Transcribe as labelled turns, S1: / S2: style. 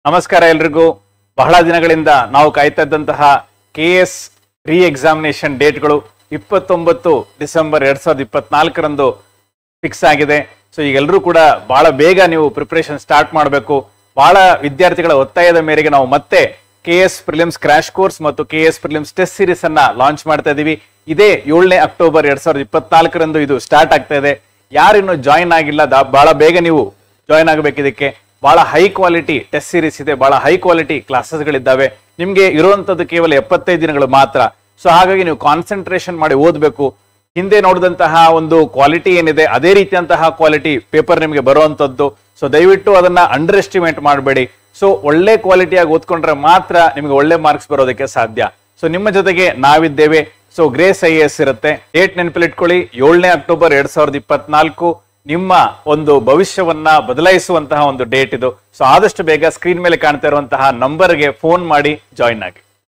S1: ನಮಸ್ಕಾರ ಎಲ್ರಿಗೂ. ಬಹಳ ದಿನಗಳಿಂದ ನಾವು ಕಾಯ್ತಾ ಇದ್ದಂತಹ KS ರೀ ಎಕ್ಸಾಮಿನೇಷನ್ ಡೇಟ್ಗಳು 29 ಡಿಸೆಂಬರ್ 2024ರಂದು ಫಿಕ್ಸ್ ಆಗಿದೆ. ಸೊ ಈಗೆಲ್ಲರೂ ಕೂಡ ಬಹಳ ಬೇಗ ನೀವು ಪ್ರಿಪರೇಷನ್ ಸ್ಟಾರ್ಟ್ ಮಾಡಬೇಕು. ಬಹಳ ವಿದ್ಯಾರ್ಥಿಗಳ ಒತ್ತಾಯದ ಮೇರೆಗೆ ನಾವು ಮತ್ತೆ KS ಪ್ರಿಲಿಮ್ಸ್ ಕ್ರಾಶ್ ಕೋರ್ಸ್ ಮತ್ತು KS ಪ್ರಿಲಿಮ್ಸ್ ಟೆಸ್ಟ್ ಸೀರೀಸ್ ಅನ್ನ ಲಾಂಚ್ ಮಾಡ್ತಾ ಇದೀವಿ. ಇದೇ 7ನೇ ಅಕ್ಟೋಬರ್ 2024ರಂದು ಇದು ಸ್ಟಾರ್ಟ್ ಆಗ್ತಾ ಇದೆ. ಯಾರಿನ್ನು ಜಾಯಿನ್ ಆಗಿಲ್ಲ ಬಹಳ ಬೇಗ ನೀವು ಜಾಯಿನ್ ಆಗಬೇಕು. ಇದಕ್ಕೆ ಬಹಳ ಹೈ ಕ್ವಾಲಿಟಿ ಟೆಸ್ಟ್ ಸೀರೀಸ್ ಇದೆ, ಬಹಳ ಹೈ ಕ್ವಾಲಿಟಿ ಕ್ಲಾಸಸ್ಗಳಿದ್ದಾವೆ. ನಿಮ್ಗೆ ಇರುವಂತದ್ದು ಕೇವಲ 75 ದಿನಗಳು ಮಾತ್ರ. ಸೊ ಹಾಗಾಗಿ ನೀವು ಕಾನ್ಸಂಟ್ರೇಷನ್ ಮಾಡಿ ಓದಬೇಕು. ಹಿಂದೆ ನೋಡಿದಂತಹ ಒಂದು ಕ್ವಾಲಿಟಿ ಏನಿದೆ ಅದೇ ರೀತಿಯಂತಹ ಕ್ವಾಲಿಟಿ ಪೇಪರ್ ನಿಮಗೆ ಬರುವಂತದ್ದು. ಸೊ ದಯವಿಟ್ಟು ಅದನ್ನ ಅಂಡರ್ ಎಸ್ಟಿಮೇಟ್ ಮಾಡಬೇಡಿ. ಸೊ ಒಳ್ಳೆ ಕ್ವಾಲಿಟಿಯಾಗಿ ಓದ್ಕೊಂಡ್ರೆ ಮಾತ್ರ ನಿಮಗೆ ಒಳ್ಳೆ ಮಾರ್ಕ್ಸ್ ಬರೋದಕ್ಕೆ ಸಾಧ್ಯ. ಸೊ ನಿಮ್ಮ ಜೊತೆಗೆ ನಾವಿದ್ದೇವೆ. ಸೊ ಗ್ರೇಸ್ IAS ಇರುತ್ತೆ. ಡೇಟ್ ನೆನಪಿಟ್ಕೊಳ್ಳಿ, 7ನೇ ಅಕ್ಟೋಬರ್ 2024 ನಿಮ್ಮ ಒಂದು ಭವಿಷ್ಯವನ್ನ ಬದಲಾಯಿಸುವಂತಹ ಒಂದು ಡೇಟ್ ಇದು. ಸೊ ಆದಷ್ಟು ಬೇಗ ಸ್ಕ್ರೀನ್ ಮೇಲೆ ಕಾಣ್ತಾ ಇರುವಂತಹ ನಂಬರ್ಗೆ ಫೋನ್ ಮಾಡಿ ಜಾಯಿನ್ ಆಗಿ.